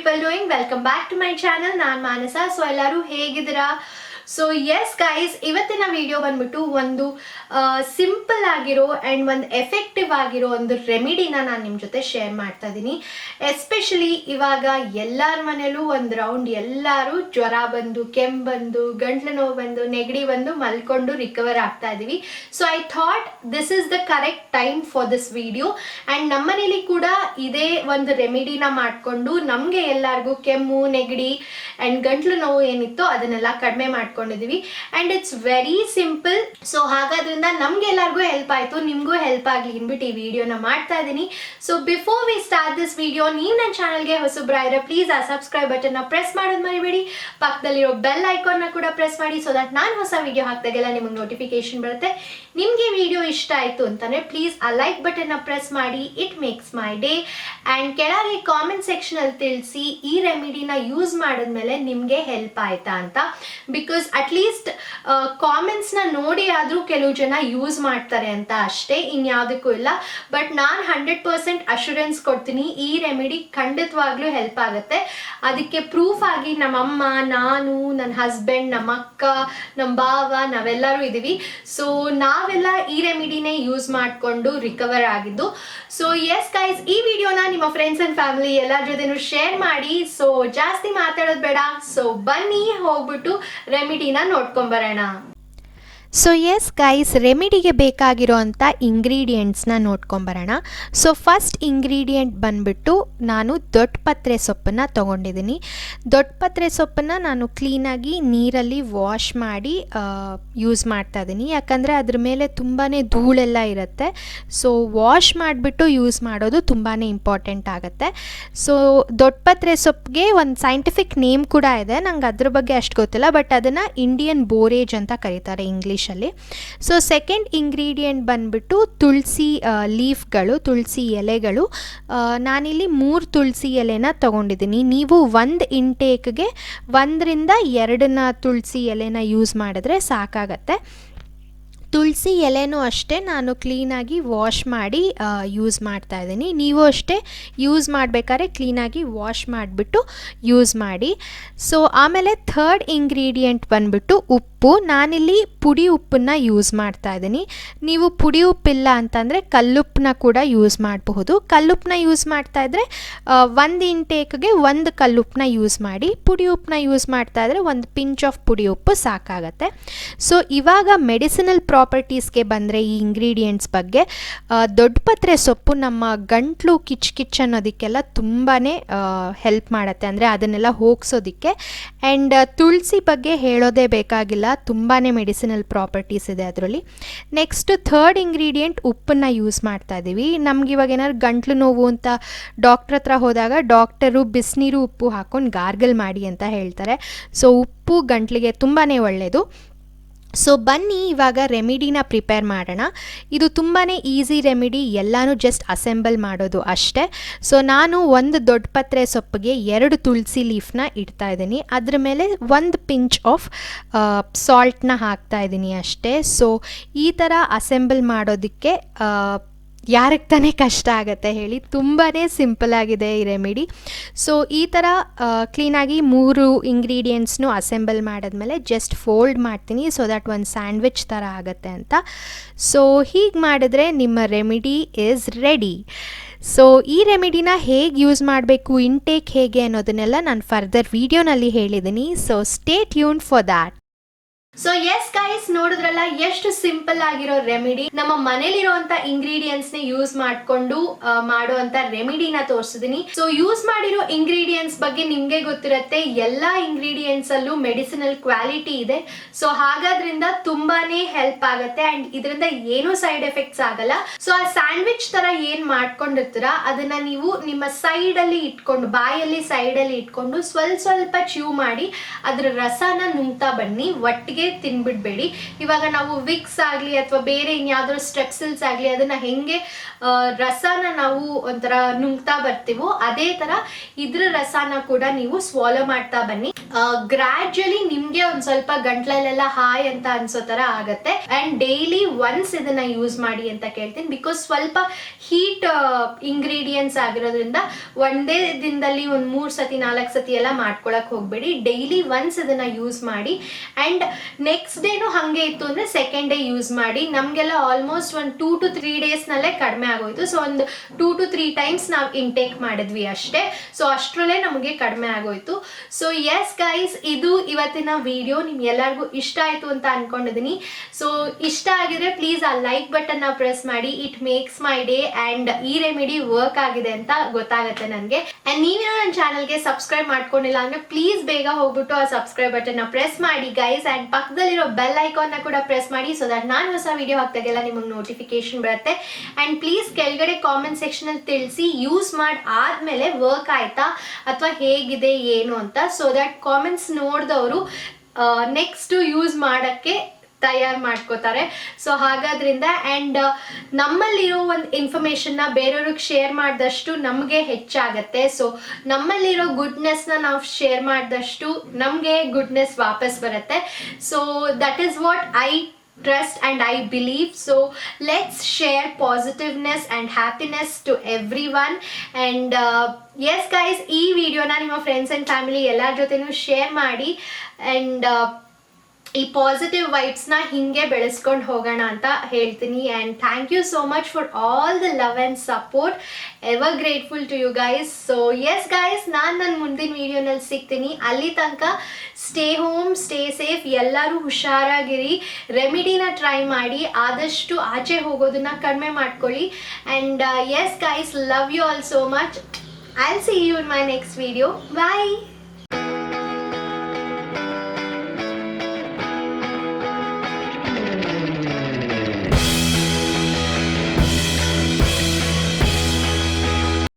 people doing? Welcome back to my channel. ನಾನು ಮಾನಸ. So ಎಲ್ಲರೂ ಹೇಗಿದ್ದೀರಾ? ಸೊ ಎಸ್ ಗೈಸ್, ಇವತ್ತಿನ ವಿಡಿಯೋ ಬಂದ್ಬಿಟ್ಟು ಒಂದು ಸಿಂಪಲ್ ಆಗಿರೋ ಆ್ಯಂಡ್ ಒಂದು ಎಫೆಕ್ಟಿವ್ ಆಗಿರೋ ಒಂದು ರೆಮಿಡಿನ ನಾನು ನಿಮ್ಮ ಜೊತೆ ಶೇರ್ ಮಾಡ್ತಾ ಇದ್ದೀನಿ. ಎಸ್ಪೆಷಲಿ ಇವಾಗ ಎಲ್ಲರ ಮನೇಲೂ ಒಂದು ರೌಂಡ್ ಎಲ್ಲರೂ ಜ್ವರ ಬಂದು, ಕೆಮ್ಮು ಬಂದು, ಗಂಟ್ಲು ನೋವು ಬಂದು, ನೆಗಡಿ ಬಂದು ಮಲ್ಕೊಂಡು ರಿಕವರ್ ಆಗ್ತಾ ಇದ್ದೀವಿ. So I thought this is the correct time for this video. And ನಮ್ಮನೇಲಿ ಕೂಡ ಇದೇ ಒಂದು ರೆಮಿಡಿನ ಮಾಡಿಕೊಂಡು ನಮಗೆ ಎಲ್ಲರಿಗೂ ಕೆಮ್ಮು, ನೆಗಡಿ ಆ್ಯಂಡ್ ಗಂಟ್ಲು ನೋವು ಏನಿತ್ತು ಅದನ್ನೆಲ್ಲ ಕಡಿಮೆ ಮಾಡ್ಕೊಂಡಿದ್ದೀವಿ. And it's very simple. So ಹಾಗಾದ್ರಿಂದ ನಮ್ಗೆಲ್ಲರಿಗೂ ಹೆಲ್ಪ್ ಆಯಿತು, ನಿಮಗೂ ಹೆಲ್ಪ್ ಆಗಲಿ ಅಂದ್ಬಿಟ್ಟು ಈ ವಿಡಿಯೋನ ಮಾಡ್ತಾ ಇದ್ದೀನಿ. So before we start this video, ನೀವು ನನ್ನ ಚಾನಲ್ಗೆ ಹೊಸಬ್ರಾಯಿದ್ರೆ ಪ್ಲೀಸ್ ಆ ಸಬ್ಸ್ಕ್ರೈಬ್ ಬಟನ್ನ ಪ್ರೆಸ್ ಮಾಡೋದು ಮರಿಬೇಡಿ. ಪಕ್ಕದಲ್ಲಿರೋ ಬೆಲ್ ಐಕಾನ್ನ ಕೂಡ ಪ್ರೆಸ್ ಮಾಡಿ, ಸೊ ದಟ್ ನಾನು ಹೊಸ ವಿಡಿಯೋ ಹಾಕಿದಾಗೆಲ್ಲ ನಿಮಗೆ ನೋಟಿಫಿಕೇಶನ್ ಬರುತ್ತೆ. ನಿಮಗೆ ವಿಡಿಯೋ ಇಷ್ಟ ಆಯಿತು ಅಂತಂದರೆ ಪ್ಲೀಸ್ ಆ ಲೈಕ್ ಬಟನ್ನ ಪ್ರೆಸ್ ಮಾಡಿ, it makes my day. And ಕೆಳಗೆ ಕಾಮೆಂಟ್ ಸೆಕ್ಷನಲ್ಲಿ ತಿಳಿಸಿ ಈ ರೆಮಿಡಿನ ಯೂಸ್ ಮಾಡಿದ್ಮೇಲೆ ನಿಮಗೆ ಹೆಲ್ಪ್ ಆಯ್ತಾ ಅಂತ. ಬಿಕಾಸ್ ಅಟ್ಲೀಸ್ಟ್ ಕಾಮೆಂಟ್ಸ್ನ ನೋಡಿ ಆದರೂ ಕೆಲವು ಜನ ಯೂಸ್ ಮಾಡ್ತಾರೆ ಅಂತ ಅಷ್ಟೇ, ಇನ್ಯಾವುದಕ್ಕೂ ಇಲ್ಲ. ಬಟ್ ನಾನು 100% ಅಶ್ಯೂರೆನ್ಸ್ ಕೊಡ್ತೀನಿ, ಈ ರೆಮಿಡಿ ಖಂಡಿತವಾಗ್ಲೂ ಹೆಲ್ಪ್ ಆಗುತ್ತೆ. ಅದಕ್ಕೆ ಪ್ರೂಫ್ ಆಗಿ ನಮ್ಮಮ್ಮ, ನಾನು, ನನ್ನ ಹಸ್ಬೆಂಡ್, ನಮ್ಮ ಅಕ್ಕ, ನಮ್ಮ ಭಾವ, ನಾವೆಲ್ಲರೂ ಇದ್ದೀವಿ. ಸೊ ನಾವೆಲ್ಲ ಈ ರೆಮಿಡಿನೇ ಯೂಸ್ ಮಾಡಿಕೊಂಡು ರಿಕವರ್ ಆಗಿದ್ದು. ಸೊ ಎಸ್ ಗೈಸ್, ಈ ವಿಡಿಯೋನ ನಿಮ್ಮ ಫ್ರೆಂಡ್ಸ್ ಆ್ಯಂಡ್ ಫ್ಯಾಮಿಲಿ ಎಲ್ಲರ ಜೊತೆನೂ ಶೇರ್ ಮಾಡಿ. ಸೊ ಜಾಸ್ತಿ ಮಾತಾಡೋದು ಬೇಡ, ಸೊ ಬನ್ನಿ ಹೋಗ್ಬಿಟ್ಟು ರೆಮಿಡಿನ ನೋಡ್ಕೊಂಬರೋಣ. ಸೊ ಎಸ್ ಗೈಸ್, ರೆಮಿಡಿಗೆ ಬೇಕಾಗಿರೋ ಅಂಥ ಇಂಗ್ರೀಡಿಯೆಂಟ್ಸ್ನ ನೋಡ್ಕೊಂಬರೋಣ. ಸೊ ಫಸ್ಟ್ ಇಂಗ್ರೀಡಿಯೆಂಟ್ ಬಂದ್ಬಿಟ್ಟು ನಾನು ದೊಡ್ಡಪತ್ರೆ ಸೊಪ್ಪನ್ನು ತೊಗೊಂಡಿದ್ದೀನಿ. ದೊಡ್ಡಪತ್ರೆ ಸೊಪ್ಪನ್ನು ನಾನು ಕ್ಲೀನಾಗಿ ನೀರಲ್ಲಿ ವಾಶ್ ಮಾಡಿ ಯೂಸ್ ಮಾಡ್ತಾ ಇದ್ದೀನಿ, ಯಾಕಂದರೆ ಅದ್ರ ಮೇಲೆ ತುಂಬಾ ಧೂಳೆಲ್ಲ ಇರುತ್ತೆ. ಸೊ ವಾಶ್ ಮಾಡಿಬಿಟ್ಟು ಯೂಸ್ ಮಾಡೋದು ತುಂಬಾ ಇಂಪಾರ್ಟೆಂಟ್ ಆಗುತ್ತೆ. ಸೊ ದೊಡ್ಡಪತ್ರೆ ಸೊಪ್ಪಿಗೆ ಒಂದು ಸೈಂಟಿಫಿಕ್ ನೇಮ್ ಕೂಡ ಇದೆ, ನಂಗೆ ಅದ್ರ ಬಗ್ಗೆ ಅಷ್ಟು ಗೊತ್ತಿಲ್ಲ, ಬಟ್ ಅದನ್ನು ಇಂಡಿಯನ್ ಬೋರೇಜ್ ಅಂತ ಕರೀತಾರೆ ಇಂಗ್ಲೀಷ್. ಸೊ ಸೆಕೆಂಡ್ ಇಂಗ್ರೀಡಿಯೆಂಟ್ ಬಂದ್ಬಿಟ್ಟು ತುಳಸಿ ಲೀಫ್ಗಳು, ತುಳಸಿ ಎಲೆಗಳು. ನಾನಿಲ್ಲಿ 3 ತುಳಸಿ ಎಲೆನ ತೊಗೊಂಡಿದ್ದೀನಿ. ನೀವು ಒಂದು ಇಂಟೇಕ್ಗೆ 1ರಿಂದ 2 ತುಳಸಿ ಎಲೆನ ಯೂಸ್ ಮಾಡಿದ್ರೆ ಸಾಕಾಗತ್ತೆ. ತುಳಸಿ ಎಲೆನೂ ಅಷ್ಟೇ ನಾನು ಕ್ಲೀನಾಗಿ ವಾಶ್ ಮಾಡಿ ಯೂಸ್ ಮಾಡ್ತಾ ಇದ್ದೀನಿ. ನೀವು ಅಷ್ಟೇ ಯೂಸ್ ಮಾಡಬೇಕಾದ್ರೆ ಕ್ಲೀನಾಗಿ ವಾಶ್ ಮಾಡಿಬಿಟ್ಟು ಯೂಸ್ ಮಾಡಿ. ಸೊ ಆಮೇಲೆ ಥರ್ಡ್ ಇಂಗ್ರೀಡಿಯೆಂಟ್ ಬಂದ್ಬಿಟ್ಟು ಉಪ್ಪು. ನಾನಿಲ್ಲಿ ಪುಡಿ ಉಪ್ಪನ್ನು ಯೂಸ್ ಮಾಡ್ತಾ ಇದ್ದೀನಿ. ನೀವು ಪುಡಿ ಉಪ್ಪಿಲ್ಲ ಅಂತಂದರೆ ಕಲ್ಲುಪ್ಪನ್ನ ಕೂಡ ಯೂಸ್ ಮಾಡಬಹುದು. ಕಲ್ಲುಪ್ಪನ್ನ ಯೂಸ್ ಮಾಡ್ತಾ ಇದ್ದರೆ 1 ಇಂಟೇಕ್ಗೆ 1 ಕಲ್ಲುಪ್ಪನ್ನ ಯೂಸ್ ಮಾಡಿ. ಪುಡಿ ಉಪ್ಪನ್ನ ಯೂಸ್ ಮಾಡ್ತಾ ಇದ್ದರೆ 1 ಪಿಂಚ್ ಆಫ್ ಪುಡಿ ಉಪ್ಪು ಸಾಕಾಗತ್ತೆ. ಸೊ ಇವಾಗ ಮೆಡಿಸಿನಲ್ ಪ್ರಾಪರ್ಟೀಸ್ಗೆ ಬಂದರೆ ಈ ಇಂಗ್ರೀಡಿಯೆಂಟ್ಸ್ ಬಗ್ಗೆ, ದೊಡ್ಡಪತ್ರೆ ಸೊಪ್ಪು ನಮ್ಮ ಗಂಟ್ಲು ಕಿಚ್ ಅನ್ನೋದಕ್ಕೆಲ್ಲ ತುಂಬಾ ಹೆಲ್ಪ್ ಮಾಡುತ್ತೆ, ಅಂದರೆ ಅದನ್ನೆಲ್ಲ ಹೋಗಿಸೋದಕ್ಕೆ. ಆ್ಯಂಡ್ ತುಳಸಿ ಬಗ್ಗೆ ಹೇಳೋದೇ ಬೇಕಾಗಿಲ್ಲ, ತುಂಬಾ ಮೆಡಿಸಿನಲ್ ಪ್ರಾಪರ್ಟೀಸ್ ಇದೆ ಅದರಲ್ಲಿ. ನೆಕ್ಸ್ಟ್ ಥರ್ಡ್ ಇಂಗ್ರೀಡಿಯೆಂಟ್ ಉಪ್ಪನ್ನು ಯೂಸ್ ಮಾಡ್ತಾ ಇದ್ದೀವಿ. ನಮ್ಗೆ ಇವಾಗ ಏನಾದ್ರು ಗಂಟ್ಲು ನೋವು ಅಂತ ಡಾಕ್ಟ್ರ್ ಹತ್ರ ಹೋದಾಗ ಡಾಕ್ಟರು ಬಿಸಿನೀರು ಉಪ್ಪು ಹಾಕ್ಕೊಂಡು ಗಾರ್ಗಲ್ ಮಾಡಿ ಅಂತ ಹೇಳ್ತಾರೆ. ಸೊ ಉಪ್ಪು ಗಂಟ್ಲಿಗೆ ತುಂಬಾ ಒಳ್ಳೆಯದು. ಸೊ ಬನ್ನಿ ಇವಾಗ ರೆಮಿಡಿನ ಪ್ರಿಪೇರ್ ಮಾಡೋಣ. ಇದು ತುಂಬಾ ಈಸಿ ರೆಮಿಡಿ, ಎಲ್ಲನೂ ಜಸ್ಟ್ ಅಸೆಂಬಲ್ ಮಾಡೋದು ಅಷ್ಟೇ. ಸೊ ನಾನು 1 ದೊಡ್ಡಪತ್ರೆ ಸೊಪ್ಪಿಗೆ 2 ತುಳಸಿ ಲೀಫ್ನ ಇಡ್ತಾ ಇದ್ದೀನಿ. ಅದ್ರ ಮೇಲೆ 1 ಪಿಂಚ್ ಆಫ್ ಸಾಲ್ಟ್ನ ಹಾಕ್ತಾ ಇದ್ದೀನಿ ಅಷ್ಟೇ. ಸೊ ಈ ಥರ ಅಸೆಂಬಲ್ ಮಾಡೋದಕ್ಕೆ ಯಾರಿಗೆ ತಾನೇ ಕಷ್ಟ ಆಗುತ್ತೆ ಹೇಳಿ, ತುಂಬಾ ಸಿಂಪಲ್ ಆಗಿದೆ ಈ ರೆಮಿಡಿ. ಸೊ ಈ ಥರ ಕ್ಲೀನಾಗಿ 3 ಇಂಗ್ರೀಡಿಯೆಂಟ್ಸ್ನು ಅಸೆಂಬಲ್ ಮಾಡಿದ್ಮೇಲೆ ಜಸ್ಟ್ ಫೋಲ್ಡ್ ಮಾಡ್ತೀನಿ, ಸೊ ದ್ಯಾಟ್ ಒಂದು ಸ್ಯಾಂಡ್ವಿಚ್ ಥರ ಆಗುತ್ತೆ ಅಂತ. ಸೊ ಹೀಗೆ ಮಾಡಿದ್ರೆ ನಿಮ್ಮ ರೆಮಿಡಿ ಈಸ್ ರೆಡಿ. ಸೊ ಈ ರೆಮಿಡಿನ ಹೇಗೆ ಯೂಸ್ ಮಾಡಬೇಕು, ಇಂಟೇಕ್ ಹೇಗೆ ಅನ್ನೋದನ್ನೆಲ್ಲ ನಾನು ಫರ್ದರ್ ವಿಡಿಯೋನಲ್ಲಿ ಹೇಳಿದ್ದೀನಿ. So stay tune for that. So yes guys, ನೋಡಿದ್ರಲ್ಲ ಎಷ್ಟು ಸಿಂಪಲ್ ಆಗಿರೋ ರೆಮಿಡಿ. ನಮ್ಮ ಮನೇಲಿರುವಂತ ಇಂಗ್ರೀಡಿಯೆಂಟ್ಸ್ ನ ಯೂಸ್ ಮಾಡ್ಕೊಂಡು ಮಾಡುವಂತ ರೆಮಿಡಿನ ತೋರಿಸಿದೀನಿ. ಸೊ ಯೂಸ್ ಮಾಡಿರೋ ಇಂಗ್ರೀಡಿಯೆಂಟ್ಸ್ ಬಗ್ಗೆ ನಿಮ್ಗೆ ಗೊತ್ತಿರುತ್ತೆ, ಎಲ್ಲಾ ಇಂಗ್ರೀಡಿಯೆಂಟ್ಸ್ ಅಲ್ಲೂ ಮೆಡಿಸಿನಲ್ ಕ್ವಾಲಿಟಿ ಇದೆ. ಸೊ ಹಾಗಾದ್ರಿಂದ ತುಂಬಾನೇ ಹೆಲ್ಪ್ ಆಗುತ್ತೆ ಅಂಡ್ ಇದರಿಂದ ಏನೂ ಸೈಡ್ ಎಫೆಕ್ಟ್ಸ್ ಆಗಲ್ಲ. ಸೊ ಆ ಸ್ಯಾಂಡ್ವಿಚ್ ತರ ಏನ್ ಮಾಡ್ಕೊಂಡಿರ್ತೀರ ಅದನ್ನ ನೀವು ನಿಮ್ಮ ಸೈಡ್ ಅಲ್ಲಿ ಇಟ್ಕೊಂಡು, ಬಾಯಲ್ಲಿ ಸೈಡ್ ಅಲ್ಲಿ ಇಟ್ಕೊಂಡು ಸ್ವಲ್ಪ ಚ್ಯೂ ಮಾಡಿ ಅದ್ರ ರಸನ ನುಂಗ್ತಾ ಬನ್ನಿ, ಒಟ್ಟಿಗೆ ತಿನ್ಬಿಡ್ಬೇಡಿ. ಇವಾಗ ನಾವು ವಿಕ್ಸ್ ಆಗ್ಲಿ ಅಥವಾ ಬೇರೆ ಇನ್ಯಾವ್ದಾದ್ರು ಸ್ಟ್ರೆಪ್ಸಿಲ್ಸ್ ಆಗ್ಲಿ ಅದನ್ನ ಹೆಂಗೆ ರಸನ ನಾವು ಒಂಥರ ನುಂಗ್ತಾ ಬರ್ತೀವೋ ಅದೇ ತರ ಇದ್ರ ರಸನ ಕೂಡ ನೀವು ಸ್ವಾಲೋ ಮಾಡ್ತಾ ಬನ್ನಿ. ಗ್ರಾಜುಯಲಿ ನಿಮ್ಗೆ ಒಂದ್ ಸ್ವಲ್ಪ ಗಂಟ್ಲಲ್ಲೆಲ್ಲ ಹಾಯ್ ಅಂತ ಅನ್ಸೋ ತರ ಆಗತ್ತೆ. ಅಂಡ್ ಡೈಲಿ ಒನ್ಸ್ ಇದನ್ನ ಯೂಸ್ ಮಾಡಿ ಅಂತ ಕೇಳ್ತೀನಿ, ಬಿಕಾಸ್ ಸ್ವಲ್ಪ ಹೀಟ್ ಇಂಗ್ರೀಡಿಯೆಂಟ್ಸ್ ಆಗಿರೋದ್ರಿಂದ ಒಂದೇ ದಿನದಲ್ಲಿ ಒಂದ್ 3 ಸತಿ 4 ಸತಿ ಎಲ್ಲ ಮಾಡ್ಕೊಳಕ್ ಹೋಗ್ಬೇಡಿ. ಡೈಲಿ ಒನ್ಸ್ ಇದನ್ನ ಯೂಸ್ ಮಾಡಿ. ಅಂಡ್ ನೆಕ್ಸ್ಟ್ ಡೇನು ಹಂಗೆ ಇತ್ತು ಅಂದ್ರೆ ಸೆಕೆಂಡ್ ಡೇ ಯೂಸ್ ಮಾಡಿ. ನಮ್ಗೆಲ್ಲ ಆಲ್ಮೋಸ್ಟ್ ಒಂದು 2 to 3 ಡೇಸ್ ನಲ್ಲೇ ಕಡಿಮೆ ಆಗೋಯ್ತು. ಸೊ ಒಂದು 2 to 3 ಟೈಮ್ಸ್ ನಾವು ಇಂಟೇಕ್ ಮಾಡಿದ್ವಿ ಅಷ್ಟೇ. ಸೊ ಅಷ್ಟರಲ್ಲೇ ನಮಗೆ ಕಡಿಮೆ ಆಗೋಯ್ತು. ಸೊ ಎಸ್ ಗೈಸ್, ಇದು ಇವತ್ತಿನ ವಿಡಿಯೋ. ನಿಮ್ಗೆ ಎಲ್ಲರಿಗೂ ಇಷ್ಟ ಆಯ್ತು ಅಂತ ಅನ್ಕೊಂಡಿದೀನಿ. ಸೊ ಇಷ್ಟ ಆಗಿದ್ರೆ ಪ್ಲೀಸ್ ಆ ಲೈಕ್ ಬಟನ್ ನ ಪ್ರೆಸ್ ಮಾಡಿ. It makes my day. And ಈ ರೆಮಿಡಿ ವರ್ಕ್ ಆಗಿದೆ ಅಂತ ಗೊತ್ತಾಗುತ್ತೆ ನನಗೆ. ಅಂಡ್ ನೀವೇನೋ ನನ್ನ ಚಾನಲ್ಗೆ ಸಬ್ಸ್ಕ್ರೈಬ್ ಮಾಡ್ಕೊಂಡಿಲ್ಲ ಅಂದ್ರೆ ಪ್ಲೀಸ್ ಬೇಗ ಹೋಗ್ಬಿಟ್ಟು ಆ ಸಬ್ಸ್ಕ್ರೈಬ್ ಬಟನ್ ನ ಪ್ರೆಸ್ ಮಾಡಿ ಗೈಸ್. ಅಂಡ್ ಪಕ್ಕದಲ್ಲಿರೋ ಬೆಲ್ ಐಕಾನ್ ನ ಕೂಡ ಪ್ರೆಸ್ ಮಾಡಿ, ಸೊ ದಟ್ ನಾನು ಹೊಸ ವಿಡಿಯೋ ಹಾಕ್ದಾಗೆಲ್ಲ ನಿಮಗೆ ನೋಟಿಫಿಕೇಶನ್ ಬರುತ್ತೆ. ಅಂಡ್ ಪ್ಲೀಸ್ ಕೆಳಗಡೆ ಕಾಮೆಂಟ್ ಸೆಕ್ಷನ್ ಅಲ್ಲಿ ತಿಳಿಸಿ ಯೂಸ್ ಮಾಡಿ ಆದ್ಮೇಲೆ ವರ್ಕ್ ಆಯ್ತಾ ಅಥವಾ ಹೇಗಿದೆ ಏನು ಅಂತ. ಸೊ ದಟ್ ಕಾಮೆಂಟ್ಸ್ ನೋಡಿದವರು ನೆಕ್ಸ್ಟ್ ಯೂಸ್ ಮಾಡಕ್ಕೆ ತಯಾರು ಮಾಡ್ಕೋತಾರೆ. ಸೊ ಹಾಗಾದ್ರಿಂದ ಅಂಡ್ ನಮ್ಮಲ್ಲಿರೋ ಒಂದು ಇನ್ಫಾರ್ಮೇಶನ್ನ ಬೇರೆಯವ್ರಿಗೆ ಶೇರ್ ಮಾಡಿದಷ್ಟು ನಮಗೆ ಹೆಚ್ಚಾಗತ್ತೆ. ಸೊ ನಮ್ಮಲ್ಲಿರೋ ಗುಡ್ನೆಸ್ನ ನಾವು ಶೇರ್ ಮಾಡಿದಷ್ಟು ನಮಗೆ ಗುಡ್ನೆಸ್ ವಾಪಸ್ ಬರುತ್ತೆ. So that is what I trust and I believe. So let's share positiveness and happiness to everyone. And yes guys, ಈ ವಿಡಿಯೋನ ನಿಮ್ಮ ಫ್ರೆಂಡ್ಸ್ ಅಂಡ್ ಫ್ಯಾಮಿಲಿ ಎಲ್ಲರ ಜೊತೆನೂ ಶೇರ್ ಮಾಡಿ. ಅಂಡ್ ಈ ಪಾಸಿಟಿವ್ ವೈಬ್ಸ್ನ ಹಿಂಗೆ ಬೆಳೆಸ್ಕೊಂಡು ಹೋಗೋಣ ಅಂತ ಹೇಳ್ತೀನಿ. And thank you so much for all the love and support. Ever grateful to you guys. So yes guys, ನಾನು ನನ್ನ ಮುಂದಿನ ವಿಡಿಯೋನಲ್ಲಿ ಸಿಗ್ತೀನಿ. ಅಲ್ಲಿ ತನಕ ಸ್ಟೇ ಹೋಮ್, ಸ್ಟೇ ಸೇಫ್, ಎಲ್ಲರೂ ಹುಷಾರಾಗಿರಿ. ರೆಮಿಡಿನ ಟ್ರೈ ಮಾಡಿ, ಆದಷ್ಟು ಆಚೆ ಹೋಗೋದನ್ನ ಕಡಿಮೆ ಮಾಡ್ಕೊಳ್ಳಿ. And yes guys, love you all so much. I'll see you in my next video. Bye.